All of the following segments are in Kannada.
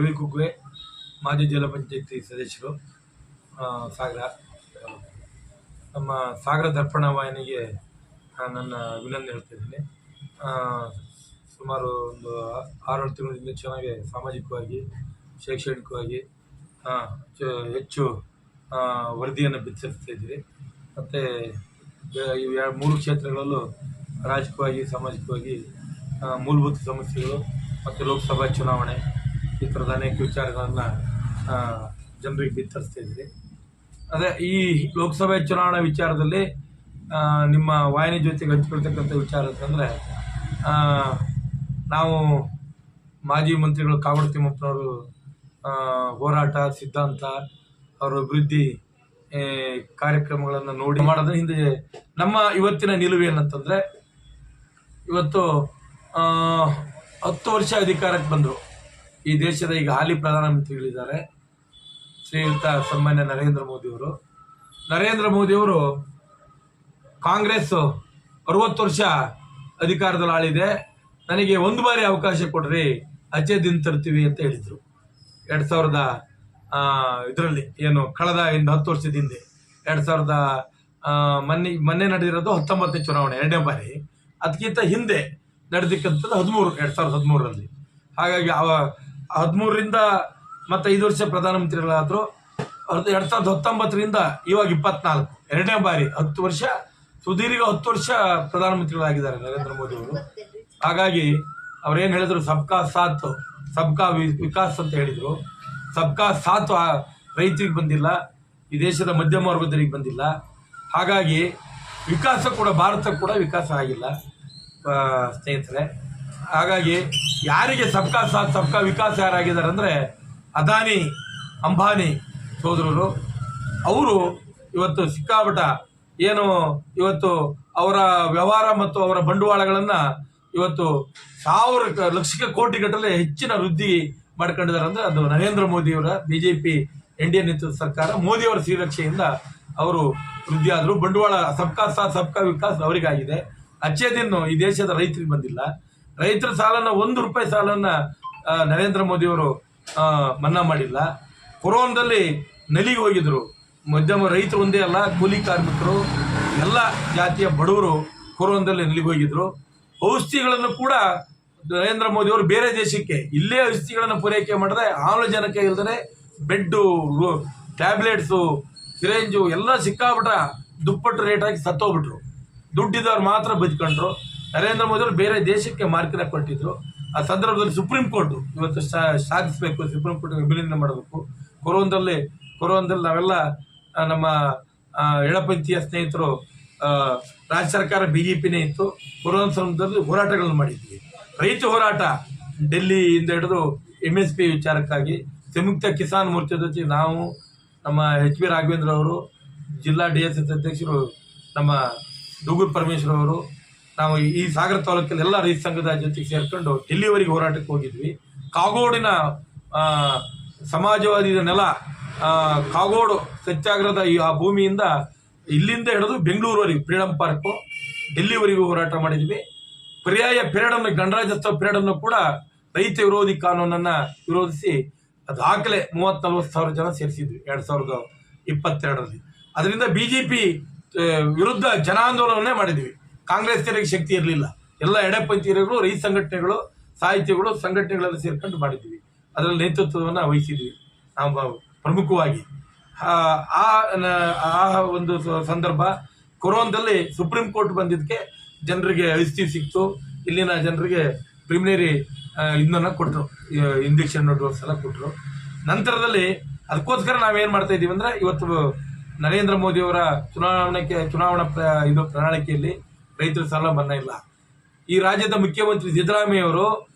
ರವಿ ಕುಗ್ವೆ, ಮಾಜಿ ಜಿಲ್ಲಾ ಪಂಚಾಯತಿ ಸದಸ್ಯರು, ಸಾಗರ. ನಮ್ಮ ಸಾಗರ ದರ್ಪಣ ವಾಹಿನಿಗೆ ನನ್ನ ಅಭಿನಂದನೆ ಹೇಳ್ತಿದ್ದೀನಿ. ಸುಮಾರು ಒಂದು 6-7 ತಿಂಗಳಿಂದ ಚೆನ್ನಾಗಿ ಸಾಮಾಜಿಕವಾಗಿ, ಶೈಕ್ಷಣಿಕವಾಗಿ ಹೆಚ್ಚು ವರದಿಯನ್ನು ಬಿತ್ತರಿಸ್ತಾ ಇದ್ದೀರಿ. ಮತ್ತು ಈ 3 ಕ್ಷೇತ್ರಗಳಲ್ಲೂ ರಾಜಕೀಯವಾಗಿ, ಸಾಮಾಜಿಕವಾಗಿ, ಮೂಲಭೂತ ಸಮಸ್ಯೆಗಳು ಮತ್ತು ಲೋಕಸಭಾ ಚುನಾವಣೆ ಈ ಥರದ ಅನೇಕ ವಿಚಾರಗಳನ್ನು ಜನರಿಗೆ ಬಿತ್ತರಿಸ್ತಾ ಇದ್ದೀರಿ. ಅದೇ ಈ ಲೋಕಸಭೆ ಚುನಾವಣಾ ವಿಚಾರದಲ್ಲಿ ನಿಮ್ಮ ವಾಹಿನಿ ಜೊತೆಗೆ ಹಂಚಿಕೊಳ್ತಕ್ಕಂಥ ವಿಚಾರ ಅಂತಂದರೆ, ನಾವು ಮಾಜಿ ಮಂತ್ರಿಗಳು ಕಾಗೋಡು ತಿಮ್ಮಪ್ಪನವರು ಹೋರಾಟ ಸಿದ್ಧಾಂತ, ಅವರ ಅಭಿವೃದ್ಧಿ ಕಾರ್ಯಕ್ರಮಗಳನ್ನು ನೋಡಿ ಮಾಡೋದ್ರ ಹಿಂದೆ ನಮ್ಮ ಇವತ್ತಿನ ನಿಲುವು ಏನಂತಂದರೆ, ಇವತ್ತು 10 ವರ್ಷ ಅಧಿಕಾರಕ್ಕೆ ಬಂದರು ಈ ದೇಶದ ಈಗ ಹಾಲಿ ಪ್ರಧಾನಮಂತ್ರಿಗಳಿದ್ದಾರೆ ಶ್ರೀಯುತ ಸನ್ಮಾನ್ಯ ನರೇಂದ್ರ ಮೋದಿಯವರು ಕಾಂಗ್ರೆಸ್ 60 ವರ್ಷ ಅಧಿಕಾರದಲ್ಲಿ ಆಳಿದೆ, ನನಗೆ ಒಂದು ಬಾರಿ ಅವಕಾಶ ಕೊಡ್ರಿ, ಅಚ್ಚೆ ದಿನ ತರ್ತೀವಿ ಅಂತ ಹೇಳಿದರು. 2000 ಇದರಲ್ಲಿ ಏನು ಕಳೆದ 10 ವರ್ಷದ ಹಿಂದೆ 2000 ಮೊನ್ನೆ ನಡೆದಿರೋದು 19ನೇ ಚುನಾವಣೆ 2ನೇ ಬಾರಿ, ಅದಕ್ಕಿಂತ ಹಿಂದೆ ನಡೆದಿಕ್ಕಂಥದ್ದು 2013ರಲ್ಲಿ. ಹಾಗಾಗಿ 13ರಿಂದ ಮತ್ತೆ 5 ವರ್ಷ ಪ್ರಧಾನಮಂತ್ರಿಗಳಾದರು. 2019ರಿಂದ ಇವಾಗ 24 2ನೇ ಬಾರಿ 10 ವರ್ಷ ಸುದೀರ್ಘ 10 ವರ್ಷ ಪ್ರಧಾನಮಂತ್ರಿಗಳಾಗಿದ್ದಾರೆ ನರೇಂದ್ರ ಮೋದಿ ಅವರು. ಹಾಗಾಗಿ ಅವ್ರೇನು ಹೇಳಿದ್ರು, ಸಬ್ಕಾ ಸಾಥ್ ಸಬ್ಕಾ ವಿಕಾಸ್ ಅಂತ ಹೇಳಿದರು. ಸಬ್ಕಾ ಸಾಥ್ ರೈತರಿಗೆ ಬಂದಿಲ್ಲ, ಈ ದೇಶದ ಮಧ್ಯಮ ವರ್ಗದವರಿಗೆ ಬಂದಿಲ್ಲ. ಹಾಗಾಗಿ ವಿಕಾಸ ಕೂಡ, ಭಾರತ ಕೂಡ ವಿಕಾಸ ಆಗಿಲ್ಲ ಸ್ನೇಹಿತರೆ. ಹಾಗಾಗಿ ಯಾರಿಗೆ ಸಬ್ಕಾ ಸಾಥ್ ಸಬ್ಕಾ ವಿಕಾಸ ಯಾರಾಗಿದ್ದಾರೆ ಅಂದರೆ ಅದಾನಿ ಅಂಬಾನಿ ಸೋದರರು. ಅವರು ಇವತ್ತು ಸಿಕ್ಕಾಪಟ್ಟ ಏನು ಇವತ್ತು ಅವರ ವ್ಯವಹಾರ ಮತ್ತು ಅವರ ಬಂಡವಾಳಗಳನ್ನು ಇವತ್ತು 1000 ಲಕ್ಷ ಕೋಟಿ ಗಟ್ಟಲೆ ಹೆಚ್ಚಿನ ವೃದ್ಧಿ ಮಾಡ್ಕೊಂಡಿದ್ದಾರೆ. ಅಂದರೆ ಅದು ನರೇಂದ್ರ ಮೋದಿಯವರ BJP NDA ನೇತೃತ್ವದ ಸರ್ಕಾರ, ಮೋದಿಯವರ ಶ್ರೀರಕ್ಷೆಯಿಂದ ಅವರು ವೃದ್ಧಿ ಆದರು. ಬಂಡವಾಳ ಸಬ್ಕಾ ಸಾಥ್ ಸಬ್ಕಾ ವಿಕಾಸ್ ಅವರಿಗಾಗಿದೆ. ಅಚ್ಚೇ ದಿನ ಈ ದೇಶದ ರೈತರಿಗೆ ಬಂದಿಲ್ಲ. ರೈತರ ಸಾಲನ 1 ರೂಪಾಯಿ ಸಾಲನ್ನ ನರೇಂದ್ರ ಮೋದಿಯವರು ಮನ್ನಾ ಮಾಡಿಲ್ಲ. ಕೊರೋನಾದಲ್ಲಿ ನಲಿಗೆ ಹೋಗಿದ್ರು ಮಧ್ಯಮ ರೈತರು ಒಂದೇ ಅಲ್ಲ, ಕೂಲಿ ಕಾರ್ಮಿಕರು, ಎಲ್ಲ ಜಾತಿಯ ಬಡವರು ಕೊರೋನಾದಲ್ಲಿ ನಲಿಗೆ ಹೋಗಿದ್ರು. ಔಷಧಿಗಳನ್ನು ಕೂಡ ನರೇಂದ್ರ ಮೋದಿಯವರು ಬೇರೆ ದೇಶಕ್ಕೆ ಇಲ್ಲೇ ಔಷಧಿಗಳನ್ನು ಪೂರೈಕೆ ಮಾಡಿದ್ರೆ ಆಮ್ಲಜನಕ ಇಲ್ಲದೆ ಬೆಡ್ಡು, ಟ್ಯಾಬ್ಲೆಟ್ಸು, ಸಿರೇಂಜು ಎಲ್ಲ ಸಿಕ್ಕಾಬಿಟ್ಟ ದುಪ್ಪಟ್ಟು ರೇಟ್ ಹಾಕಿ ಸತ್ತೋಗ್ಬಿಟ್ರು. ದುಡ್ಡಿದ್ದವ್ರು ಮಾತ್ರ ಬದುಕೊಂಡ್ರು. ನರೇಂದ್ರ ಮೋದಿಯವರು ಬೇರೆ ದೇಶಕ್ಕೆ ಮಾರ್ಕೆಟ್ ಕೊಟ್ಟಿದ್ರು. ಆ ಸಂದರ್ಭದಲ್ಲಿ ಸುಪ್ರೀಂ ಕೋರ್ಟ್ ಇವತ್ತು ಸಾಗಿಸ್ಬೇಕು, ಸುಪ್ರೀಂ ಕೋರ್ಟ್ ಅಭಿನಂದನೆ ಮಾಡಬೇಕು. ಕೊರೋನಾದಲ್ಲಿ ನಾವೆಲ್ಲ ನಮ್ಮ ಎಡಪಂಥೀಯ ಸ್ನೇಹಿತರು, ರಾಜ್ಯ ಸರ್ಕಾರ BJPನೇ ಇತ್ತು. ಕೊರೋನಾ ಸಂದರ್ಭದಲ್ಲಿ ಹೋರಾಟಗಳನ್ನು ಮಾಡಿದ್ವಿ. ರೈತ ಹೋರಾಟ ಡೆಲ್ಲಿಯಿಂದ ಹಿಡಿದು MSP ವಿಚಾರಕ್ಕಾಗಿ ಸಂಯುಕ್ತ ಕಿಸಾನ್ ಮೋರ್ಚಾ ಜೊತೆ ನಾವು, ನಮ್ಮ HB ರಾಘವೇಂದ್ರ ಅವರು, ಜಿಲ್ಲಾ DSS ಅಧ್ಯಕ್ಷರು ನಮ್ಮ ಡೂಗೂರ್ ಪರಮೇಶ್ವರ್ ಅವರು, ನಾವು ಈ ಸಾಗರ ತಾಲೂಕಲ್ಲಿ ಎಲ್ಲ ರೈತ ಸಂಘದ ಜೊತೆಗೆ ಸೇರ್ಕೊಂಡು ಡೆಲ್ಲಿವರೆಗೆ ಹೋರಾಟಕ್ಕೆ ಹೋಗಿದ್ವಿ. ಕಾಗೋಡಿನ ಸಮಾಜವಾದಿ ನೆಲ, ಕಾಗೋಡು ಸತ್ಯಾಗ್ರಹದ ಆ ಭೂಮಿಯಿಂದ ಇಲ್ಲಿಂದ ಹಿಡಿದು ಬೆಂಗಳೂರುವರೆಗೆ ಫ್ರೀಡಂ ಪಾರ್ಕು, ಡೆಲ್ಲಿವರೆಗೂ ಹೋರಾಟ ಮಾಡಿದ್ವಿ. ಪರ್ಯಾಯ ಪೀರಿಯಡನ್ನು, ಗಣರಾಜ್ಯೋತ್ಸವ ಪೀರಿಯಡನ್ನು ಕೂಡ ರೈತ ವಿರೋಧಿ ಕಾನೂನನ್ನು ವಿರೋಧಿಸಿ ದಾಖಲೆ 30-40 ಸಾವಿರ ಜನ ಸೇರಿಸಿದ್ವಿ 2022ರಲ್ಲಿ. ಅದರಿಂದ BJP ವಿರುದ್ಧ ಜನಾಂದೋಲನವನ್ನೇ ಮಾಡಿದ್ವಿ. ಕಾಂಗ್ರೆಸ್ನವರಿಗೆ ಶಕ್ತಿ ಇರಲಿಲ್ಲ. ಎಲ್ಲ ಎಡಪಂಥೀಯರು, ರೈತ ಸಂಘಟನೆಗಳು, ಸಾಹಿತ್ಯಗಳು, ಸಂಘಟನೆಗಳೆಲ್ಲ ಸೇರ್ಕೊಂಡು ಮಾಡಿದ್ವಿ. ಅದರಲ್ಲಿ ನೇತೃತ್ವವನ್ನು ವಹಿಸಿದ್ವಿ ನಾವು ಪ್ರಮುಖವಾಗಿ. ಆ ಒಂದು ಸಂದರ್ಭ ಕೊರೋನಾದಲ್ಲಿ ಸುಪ್ರೀಂ ಕೋರ್ಟ್ ಬಂದಿದ್ದಕ್ಕೆ ಜನರಿಗೆ ಔಷಧಿ ಸಿಕ್ತು. ಇಲ್ಲಿನ ಜನರಿಗೆ ಪ್ರಿಮಿನರಿ ಇದನ್ನ ಕೊಟ್ಟರು, ಇಂಜೆಕ್ಷನ್ ಡೋಸ್ ಎಲ್ಲ ಕೊಟ್ಟರು. ನಂತರದಲ್ಲಿ ಅದಕ್ಕೋಸ್ಕರ ನಾವೇನು ಮಾಡ್ತಾ ಇದ್ದೀವಿ ಅಂದರೆ, ಇವತ್ತು ನರೇಂದ್ರ ಮೋದಿಯವರ ಚುನಾವಣಾ ಪ್ರಣಾಳಿಕೆಯಲ್ಲಿ ರೈತರ ಸಾಲ ಮನ್ನಾ ಇಲ್ಲ. ಈ ರಾಜ್ಯದ ಮುಖ್ಯಮಂತ್ರಿ ಸಿದ್ದರಾಮಯ್ಯ ಅವರು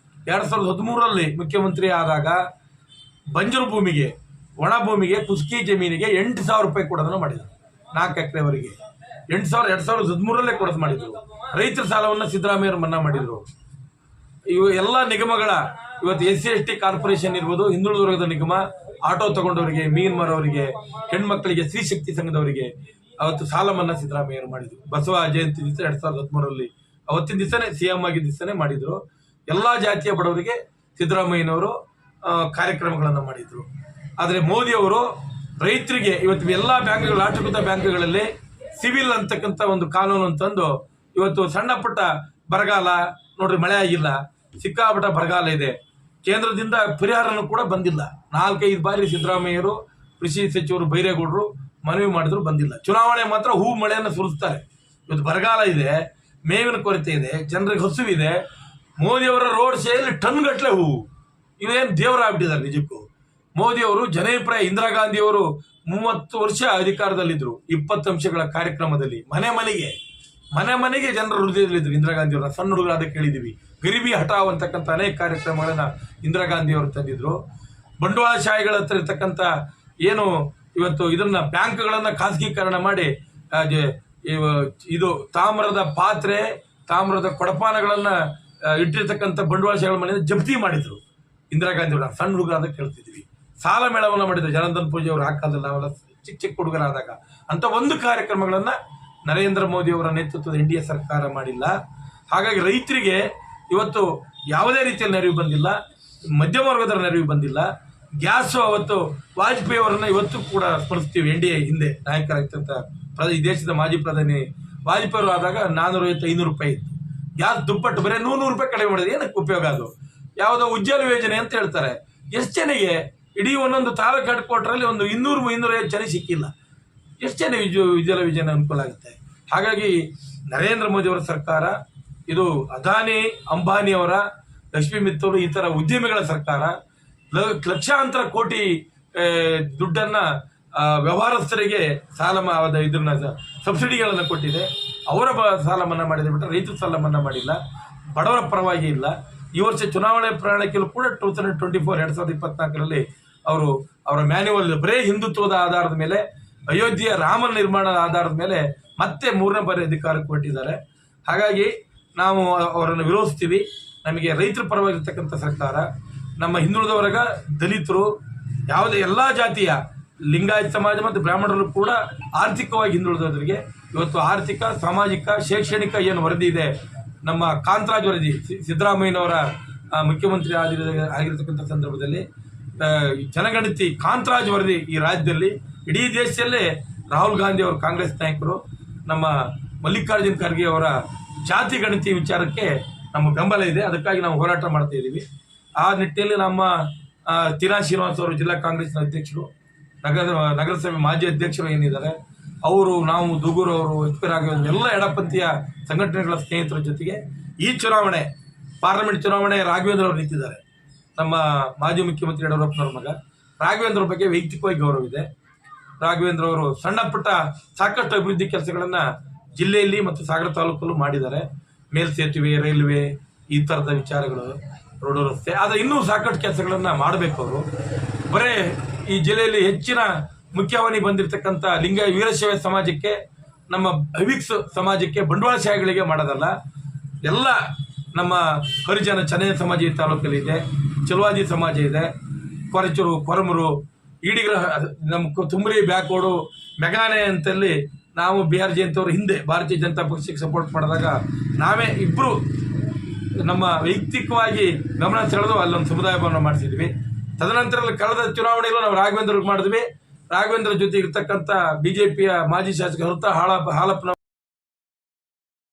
2013ರಲ್ಲಿ ಮುಖ್ಯಮಂತ್ರಿ ಆದಾಗ ಬಂಜರು ಭೂಮಿಗೆ, ಒಣ ಭೂಮಿಗೆ, ಕುಸ್ಕಿ ಜಮೀನಿಗೆ 8,000 ರೂಪಾಯಿ ಕೊಡೋದನ್ನು ಮಾಡಿದರು. 4 ಎಕರೆವರೆಗೆ 8,000 2013ರಲ್ಲೇ ಕೊಡೋದು ಮಾಡಿದರು. ರೈತರ ಸಾಲವನ್ನು ಸಿದ್ದರಾಮಯ್ಯವರು ಮನ್ನಾ ಮಾಡಿದರು. ಇವು ಎಲ್ಲ ನಿಗಮಗಳ ಇವತ್ತು SC/ST ಕಾರ್ಪೊರೇಷನ್ ಇರ್ಬೋದು, ಹಿಂದುಳಿದ ವರ್ಗದ ನಿಗಮ, ಆಟೋ ತಗೊಂಡವರಿಗೆ, ಮೀನ್ ಮಾರೋರಿಗೆ, ಹೆಣ್ಮಕ್ಳಿಗೆ, ಸ್ತ್ರೀ ಶಕ್ತಿ ಸಂಘದವರಿಗೆ ಅವತ್ತು ಸಾಲ ಮನ್ನಾ ಸಿದ್ದರಾಮಯ್ಯರು ಮಾಡಿದ್ರು. ಬಸವ ಜಯಂತಿ ದಿವಸ 2013ರಲ್ಲಿ ಅವತ್ತಿನ ದಿವಸನೇ CM ಆಗಿದ್ದ ದಿವಸನೇ ಮಾಡಿದ್ರು. ಎಲ್ಲ ಜಾತಿಯ ಬಡವರಿಗೆ ಸಿದ್ದರಾಮಯ್ಯನವರು ಕಾರ್ಯಕ್ರಮಗಳನ್ನು ಮಾಡಿದರು. ಆದರೆ ಮೋದಿಯವರು ರೈತರಿಗೆ ಇವತ್ತು ಎಲ್ಲ ಬ್ಯಾಂಕ್ಗಳು, ರಾಷ್ಟ್ರೀಕೃತ ಬ್ಯಾಂಕ್ಗಳಲ್ಲಿ ಸಿವಿಲ್ ಅಂತಕ್ಕಂಥ ಒಂದು ಕಾನೂನು ತಂದು ಇವತ್ತು ಸಣ್ಣ ಪುಟ್ಟ ಬರಗಾಲ ನೋಡ್ರಿ, ಮಳೆ ಆಗಿಲ್ಲ, ಸಿಕ್ಕಾಪಟ್ಟ ಬರಗಾಲ ಇದೆ, ಕೇಂದ್ರದಿಂದ ಪರಿಹಾರನೂ ಕೂಡ ಬಂದಿಲ್ಲ. 4-5 ಬಾರಿ ಸಿದ್ದರಾಮಯ್ಯರು, ಕೃಷಿ ಸಚಿವರು ಬೈರೇಗೌಡರು ಮನವಿ ಮಾಡಿದ್ರು, ಬಂದಿಲ್ಲ. ಚುನಾವಣೆ ಮಾತ್ರ ಹೂ ಮಳೆಯನ್ನು ಸುರಿಸ್ತಾರೆ. ಇವತ್ತು ಬರಗಾಲ ಇದೆ, ಮೇವಿನ ಕೊರತೆ ಇದೆ, ಜನರಿಗೆ ಹಸುವಿದೆ. ಮೋದಿಯವರ ರೋಡ್ ಶೇಯಲ್ಲಿ ಟನ್ ಗಟ್ಟಲೆ ಹೂವು. ಇವೇನು ದೇವರಾಗ್ಬಿಟ್ಟಿದ್ದಾರೆ ನಿಜಕ್ಕೂ. ಮೋದಿಯವರು ಜನಾಭಿಪ್ರಾಯ, ಇಂದಿರಾ ಗಾಂಧಿಯವರು 30 ವರ್ಷ ಅಧಿಕಾರದಲ್ಲಿದ್ದರು. 20 ಅಂಶಗಳ ಕಾರ್ಯಕ್ರಮದಲ್ಲಿ ಮನೆ ಮನೆಗೆ ಜನರ ಹೃದಯದಲ್ಲಿದ್ದರು ಇಂದಿರಾ ಗಾಂಧಿಯವರ. ಸಣ್ಣ ಹುಡುಗರಾದ ಕೇಳಿದ್ದೀವಿ. ಗರೀಬಿ ಹಠಾವ್ ಅಂತಕ್ಕಂಥ ಅನೇಕ ಕಾರ್ಯಕ್ರಮಗಳನ್ನ ಇಂದಿರಾ ಗಾಂಧಿಯವರು ತಂದಿದ್ರು. ಬಂಡವಾಳಶಾಹಿಗಳ ಹತ್ರ ಇರ್ತಕ್ಕಂಥ ಏನು ಇವತ್ತು ಇದನ್ನ ಬ್ಯಾಂಕ್ಗಳನ್ನ ಖಾಸಗೀಕರಣ ಮಾಡಿ ಇದು ತಾಮ್ರದ ಪಾತ್ರೆ, ತಾಮ್ರದ ಕೊಡಪಾನಗಳನ್ನ ಇಟ್ಟಿರ್ತಕ್ಕಂಥ ಬಂಡವಾಳಶಾಹಿಗಳ ಮನೆಯಿಂದ ಜಪ್ತಿ ಮಾಡಿದ್ರು ಇಂದಿರಾ ಗಾಂಧಿಯವರ. ಸಣ್ಣ ಹುಡುಗರಾದ ಕೇಳ್ತಿದ್ವಿ. ಸಾಲ ಮೇಳವನ್ನ ಮಾಡಿದ್ರು ಜನಾರ್ದನ್ ಪೂಜೆ ಅವರು ಹಾಕಲ್ಲ, ನಾವೆಲ್ಲ ಚಿಕ್ಕ ಹುಡುಗರಾದಾಗ. ಅಂತ ಒಂದು ಕಾರ್ಯಕ್ರಮಗಳನ್ನ ನರೇಂದ್ರ ಮೋದಿ ಅವರ ನೇತೃತ್ವದ NDA ಸರ್ಕಾರ ಮಾಡಿಲ್ಲ. ಹಾಗಾಗಿ ರೈತರಿಗೆ ಇವತ್ತು ಯಾವುದೇ ರೀತಿಯಲ್ಲಿ ನೆರವು ಬಂದಿಲ್ಲ, ಮಧ್ಯಮ ವರ್ಗದ ನೆರವು ಬಂದಿಲ್ಲ. ಗ್ಯಾಸು ಅವತ್ತು ವಾಜಪೇಯಿ ಅವರನ್ನ ಇವತ್ತು ಕೂಡ ಸ್ಮರಿಸ್ತೀವಿ. NDA ಹಿಂದೆ ನಾಯಕರಾಗಿದ್ದಂಥ ಈ ದೇಶದ ಮಾಜಿ ಪ್ರಧಾನಿ ವಾಜಪೇಯಿ ಅವರು ಆದಾಗ 450-500 ರೂಪಾಯಿ ಇತ್ತು. ಗ್ಯಾಸ್ ದುಪ್ಪಟ್ಟು, ಬರೀ 100 ರೂಪಾಯಿ ಕಡಿಮೆ ಮಾಡಿದ್ರೆ ಏನಕ್ಕೆ ಉಪಯೋಗ? ಅದು ಯಾವುದೋ ಉಜ್ವಲ ಯೋಜನೆ ಅಂತ ಹೇಳ್ತಾರೆ. ಎಷ್ಟು ಜನಗೆ ಇಡೀ ಒಂದೊಂದು ತಾಲೂಕು ಹೆಡ್ ಕ್ವಾರ್ಟರಲ್ಲಿ ಒಂದು 200-350 ಜನ ಸಿಕ್ಕಿಲ್ಲ. ಎಷ್ಟು ಜನ ಉಜ್ವಲ ಯೋಜನೆ ಅನುಕೂಲ ಆಗುತ್ತೆ. ಹಾಗಾಗಿ ನರೇಂದ್ರ ಮೋದಿ ಅವರ ಸರ್ಕಾರ ಇದು ಅದಾನಿ, ಅಂಬಾನಿ ಅವರ, ಲಕ್ಷ್ಮೀ ಮಿತ್ತೂರು ಈ ತರ ಉದ್ಯಮಿಗಳ ಸರ್ಕಾರ. ಲಕ್ಷಾಂತರ ಕೋಟಿ ದುಡ್ಡನ್ನ ವ್ಯವಹಾರಸ್ಥರಿಗೆ ಸಾಲ ಇದನ್ನ ಸಬ್ಸಿಡಿಗಳನ್ನು ಕೊಟ್ಟಿದೆ. ಅವರ ಸಾಲ ಮನ್ನಾ ಮಾಡಿದೆ ಬಿಟ್ಟರೆ ರೈತರ ಸಾಲ ಮನ್ನಾ ಮಾಡಿಲ್ಲ. ಬಡವರ ಪರವಾಗಿ ಇಲ್ಲ. ಈ ವರ್ಷ ಚುನಾವಣೆ ಪ್ರಣಾಳಿಕೆಯಲ್ಲೂ ಕೂಡ 2024 ಅವರು ಅವರ ಮ್ಯಾನ್ಯುವಲ್ ಬರೇ ಹಿಂದುತ್ವದ ಆಧಾರದ ಮೇಲೆ, ಅಯೋಧ್ಯೆಯ ರಾಮನ ನಿರ್ಮಾಣದ ಆಧಾರದ ಮೇಲೆ ಮತ್ತೆ 3ನೇ ಬಾರಿ ಅಧಿಕಾರಕ್ಕೆ ಕೊಟ್ಟಿದ್ದಾರೆ. ಹಾಗಾಗಿ ನಾವು ಅವರನ್ನು ವಿರೋಧಿಸ್ತೀವಿ. ನಮಗೆ ರೈತರ ಪರವಾಗಿರ್ತಕ್ಕಂಥ ಸರ್ಕಾರ, ನಮ್ಮ ಹಿಂದುಳಿದ ವರ್ಗ, ದಲಿತರು, ಯಾವುದೇ ಎಲ್ಲ ಜಾತಿಯ ಲಿಂಗಾಯತ ಸಮಾಜ ಮತ್ತು ಬ್ರಾಹ್ಮಣರು ಕೂಡ ಆರ್ಥಿಕವಾಗಿ ಹಿಂದುಳಿದವರಿಗೆ ಇವತ್ತು ಆರ್ಥಿಕ, ಸಾಮಾಜಿಕ, ಶೈಕ್ಷಣಿಕ ಏನು ವರದಿ ಇದೆ, ನಮ್ಮ ಕಾಂತರಾಜ್ ವರದಿ, ಸಿದ್ದರಾಮಯ್ಯನವರ ಮುಖ್ಯಮಂತ್ರಿ ಆಗಿರತಕ್ಕಂಥ ಸಂದರ್ಭದಲ್ಲಿ ಜನಗಣತಿ ಕಾಂತರಾಜ್ ವರದಿ ಈ ರಾಜ್ಯದಲ್ಲಿ ಇಡೀ ದೇಶದಲ್ಲೇ ರಾಹುಲ್ ಗಾಂಧಿ ಅವರು, ಕಾಂಗ್ರೆಸ್ ನಾಯಕರು, ನಮ್ಮ ಮಲ್ಲಿಕಾರ್ಜುನ್ ಖರ್ಗೆ ಅವರ ಜಾತಿ ಗಣತಿ ವಿಚಾರಕ್ಕೆ ನಮ್ಮ ಬೆಂಬಲ ಇದೆ. ಅದಕ್ಕಾಗಿ ನಾವು ಹೋರಾಟ ಮಾಡ್ತಾ ಇದ್ದೀವಿ. ಆ ನಿಟ್ಟಿನಲ್ಲಿ ನಮ್ಮ ತೀರಾ ಶ್ರೀನಿವಾಸ್ ಅವರು, ಜಿಲ್ಲಾ ಕಾಂಗ್ರೆಸ್ನ ಅಧ್ಯಕ್ಷರು, ನಗರಸಭೆ ಮಾಜಿ ಅಧ್ಯಕ್ಷರು ಏನಿದ್ದಾರೆ ಅವರು, ನಾವು ದುಗೂರು ಅವರು, ರಾಘವೇಂದ್ರ, ಎಲ್ಲ ಎಡಪಂಥೀಯ ಸಂಘಟನೆಗಳ ಸ್ನೇಹಿತರ ಜೊತೆಗೆ ಈ ಚುನಾವಣೆ, ಪಾರ್ಲಿಮೆಂಟ್ ಚುನಾವಣೆ ರಾಘವೇಂದ್ರ ಅವರು ನಿಂತಿದ್ದಾರೆ. ನಮ್ಮ ಮಾಜಿ ಮುಖ್ಯಮಂತ್ರಿ ಯಡಿಯೂರಪ್ಪನವ್ರ ಮಗ ರಾಘವೇಂದ್ರ ಬಗ್ಗೆ ವೈಯಕ್ತಿಕವಾಗಿ ಗೌರವ ಇದೆ. ರಾಘವೇಂದ್ರ ಅವರು ಸಣ್ಣ ಪುಟ್ಟ ಸಾಕಷ್ಟು ಅಭಿವೃದ್ಧಿ ಕೆಲಸಗಳನ್ನ ಜಿಲ್ಲೆಯಲ್ಲಿ ಮತ್ತು ಸಾಗರ ತಾಲೂಕಲ್ಲೂ ಮಾಡಿದ್ದಾರೆ. ಮೇಲ್ಸೇತುವೆ, ರೈಲ್ವೆ, ಈ ಥರದ ವಿಚಾರಗಳು, ರೋಡು, ರಸ್ತೆ. ಆದರೆ ಇನ್ನೂ ಸಾಕಷ್ಟು ಕೆಲಸಗಳನ್ನ ಮಾಡಬೇಕು ಅವರು. ಬರೇ ಈ ಜಿಲ್ಲೆಯಲ್ಲಿ ಹೆಚ್ಚಿನ ಮುಖ್ಯವಾಹಿನಿ ಬಂದಿರತಕ್ಕಂಥ ವೀರಶೈವ ಸಮಾಜಕ್ಕೆ, ನಮ್ಮ ಅವಿಕ್ಸ್ ಸಮಾಜಕ್ಕೆ, ಬಂಡವಾಳಶಾಹಿಗಳಿಗೆ ಮಾಡೋದಲ್ಲ. ಎಲ್ಲ ನಮ್ಮ ಹರಿಜನ ಚೆನ್ನೈ ಸಮಾಜ ಈ ತಾಲೂಕಲ್ಲಿ ಇದೆ, ಚಲವಾದಿ ಸಮಾಜ ಇದೆ, ಕೊರಚೂರು, ಕೊರಮೂರು, ಈಡಿಗರ, ನಮ್ಮ ತುಮರಿ, ಬ್ಯಾಕೋಡು, ಮೆಘಾನೆ ಅಂತಲ್ಲಿ ನಾವು BR ಜಯಂತಿ ಹಿಂದೆ ಭಾರತೀಯ ಜನತಾ ಪಕ್ಷಕ್ಕೆ ಸಪೋರ್ಟ್ ಮಾಡಿದಾಗ ನಾವೇ ಇಬ್ಬರು ನಮ್ಮ ವೈಯಕ್ತಿಕವಾಗಿ ಗಮನ ಸೆಳೆದು ಅಲ್ಲೊಂದು ಸಮುದಾಯ ಭವನ ಮಾಡಿಸಿದ್ವಿ. ತದನಂತರ ಕಳೆದ ಚುನಾವಣೆಯಲ್ಲೂ ನಾವು ರಾಘವೇಂದ್ರಗೆ ಮಾಡಿದ್ವಿ. ರಾಘವೇಂದ್ರ ಜೊತೆ ಇರ್ತಕ್ಕಂಥ BJPಯ ಮಾಜಿ ಶಾಸಕ ಹಾಲಪ್ಪನ